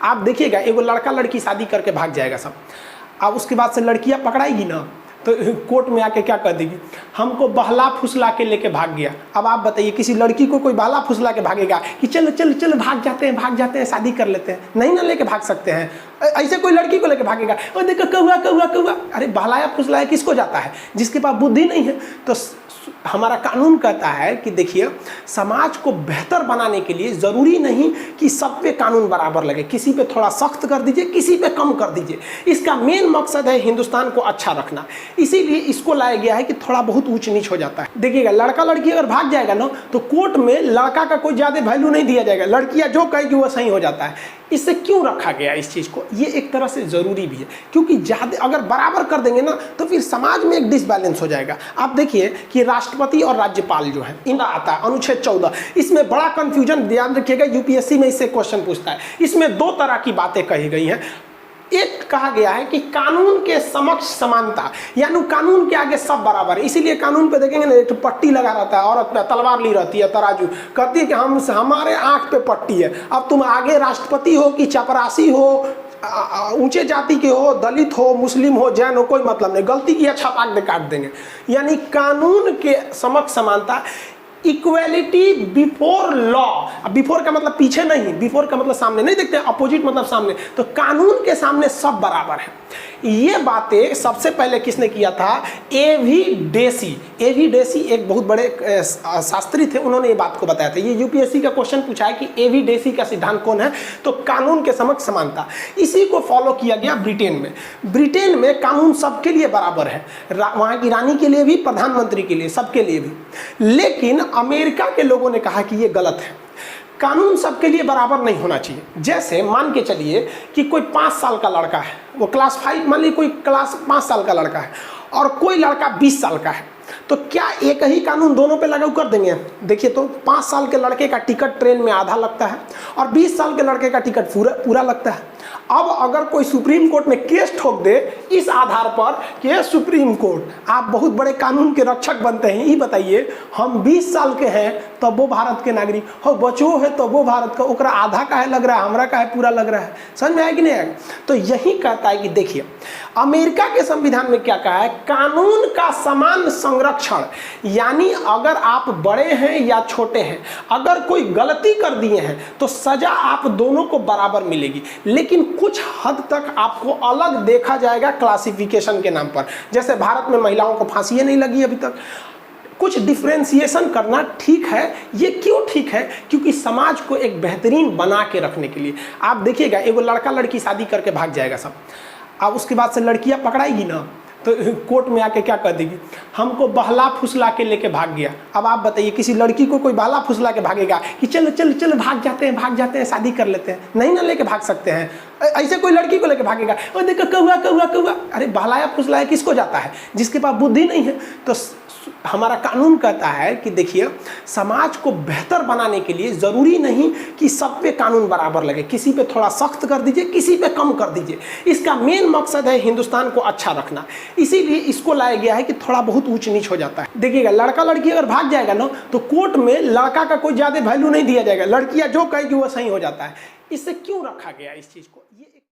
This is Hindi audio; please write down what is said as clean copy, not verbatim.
आप देखिएगा एगो लड़का लड़की शादी करके भाग जाएगा सब, अब उसके बाद से लड़कियां पकड़ाएगी ना तो कोर्ट में आके क्या कर देगी, हमको बहला फुसला के लेके भाग गया। अब आप बताइए किसी लड़की को कोई बहला फुसला के भागेगा कि चलो चलो चलो भाग जाते हैं शादी कर लेते हैं, नहीं ना लेके भाग सकते हैं। ऐसे कोई लड़की को लेके भागेगा, और देखो कौआ कौआ कौआ, अरे बहलाया फुसलाया किसको जाता है, जिसके पास बुद्धि नहीं है। तो हमारा कानून कहता है कि देखिए समाज को बेहतर बनाने के लिए ज़रूरी नहीं कि सब पे कानून बराबर लगे, किसी पे थोड़ा सख्त कर दीजिए, किसी पे कम कर दीजिए। इसका मेन मकसद है हिंदुस्तान को अच्छा रखना, इसीलिए इसको लाया गया है कि थोड़ा बहुत ऊंच नीच हो जाता है। देखिएगा लड़का लड़की अगर भाग जाएगा ना तो कोर्ट में लड़का का कोई ज़्यादा वैल्यू नहीं दिया जाएगा, लड़कियाँ जो कहेगी वो सही हो जाता है। इससे क्यों रखा गया इस चीज़ को, ये एक तरह से ज़रूरी भी है, क्योंकि ज़्यादा अगर बराबर कर देंगे ना तो फिर समाज में एक डिसबैलेंस हो जाएगा। आप देखिए कि राष्ट्रपति और राज्यपाल जो है इनका आता है अनुच्छेद 14, इसमें बड़ा कन्फ्यूजन, ध्यान रखिएगा यूपीएससी में इससे क्वेश्चन पूछता है। इसमें दो तरह की बातें कही गई हैं। एक कहा गया है कि कानून के समक्ष समानता, यानी कानून के आगे सब बराबर है, इसीलिए कानून पे देखेंगे ना एक पट्टी लगा रहता है, औरत पे तलवार ली रहती है, तराजू कहती है कि हमारे आंख पे पट्टी है। अब तुम आगे राष्ट्रपति हो कि चपरासी हो, ऊंचे जाति के हो, दलित हो, मुस्लिम हो, जैन हो, कोई मतलब नहीं, गलती किया छपाक दे काट देंगे। यानी कानून के समक्ष समानता, इक्वेलिटी बिफोर लॉ। बिफोर का मतलब पीछे नहीं, बिफोर का मतलब सामने नहीं, देखते अपोजिट मतलब सामने, तो कानून के सामने सब बराबर है। ये बातें सबसे पहले किसने किया था, एवी डेसी। एवी डेसी एक बहुत बड़े शास्त्री थे, उन्होंने ये बात को बताया था। ये यूपीएससी का क्वेश्चन पूछा है कि एवी डेसी का सिद्धांत कौन है, तो कानून के समक्ष समानता। इसी को फॉलो किया गया ब्रिटेन में। ब्रिटेन में कानून सबके लिए बराबर है, वहाँ की रानी के लिए भी, प्रधानमंत्री के लिए, सबके लिए भी। लेकिन अमेरिका के लोगों ने कहा कि ये गलत है, कानून सबके लिए बराबर नहीं होना चाहिए। जैसे मान के चलिए कि कोई 5 साल का लड़का है, वो क्लास 5, मान लीजिए कोई क्लास 5 साल का लड़का है और कोई लड़का 20 साल का है, तो क्या एक ही कानून दोनों पे लागू कर देंगे? देखिए तो 5 साल के लड़के का टिकट ट्रेन में आधा लगता है और 20 साल के लड़के का टिकट पूरा लगता है। अब अगर कोई सुप्रीम कोर्ट में केस ठोक दे इस आधार पर कि सुप्रीम कोर्ट आप बहुत बड़े कानून के रक्षक बनते हैं, ये बताइए हम 20 साल के हैं तब वो भारत के नागरिक हो, बचो है तो वो भारत का, ओकरा आधा का है लग रहा है, हमरा का है पूरा लग रहा है, समझ में आया कि नहीं आएगा? तो यही कहता है कि देखिए अमेरिका के संविधान में क्या कहा है, कानून का समान संरक्षण। यानी अगर आप बड़े हैं या छोटे हैं, अगर कोई गलती कर दिए हैं तो सजा आप दोनों को बराबर मिलेगी, लेकिन कुछ हद तक आपको अलग देखा जाएगा क्लासिफिकेशन के नाम पर। जैसे भारत में महिलाओं को फांसी नहीं लगी अभी तक, कुछ डिफ्रेंसिएशन करना ठीक है। ये क्यों ठीक है? क्योंकि समाज को एक बेहतरीन बना के रखने के लिए। आप देखिएगा एगो लड़का लड़की शादी करके भाग जाएगा सब, अब उसके बाद से लड़कियां पकड़ाएगी ना तो कोर्ट में आके क्या कर देगी, हमको बहला फुसला के लेके भाग गया। अब आप बताइए किसी लड़की को कोई बहला फुसला के भागेगा कि चलो चलो चलो भाग जाते हैं शादी कर लेते हैं, नहीं ना लेके भाग सकते हैं। ऐसे कोई लड़की को लेके भागेगा, और देखो कौआ कौआ कौआ, अरे बहलाया फुसलाया किसको जाता है, जिसके पास बुद्धि नहीं है। तो हमारा कानून कहता है कि देखिए समाज को बेहतर बनाने के लिए ज़रूरी नहीं कि सब पे कानून बराबर लगे, किसी पे थोड़ा सख्त कर दीजिए, किसी पे कम कर दीजिए। इसका मेन मकसद है हिंदुस्तान को अच्छा रखना, इसीलिए इसको लाया गया है कि थोड़ा बहुत ऊंच नीच हो जाता है। देखिएगा लड़का लड़की अगर भाग जाएगा ना तो कोर्ट में लड़का का कोई ज़्यादा वैल्यू नहीं दिया जाएगा, लड़कियाँ जो कहेगी वो सही हो जाता है। इससे क्यों रखा गया इस चीज़ को, ये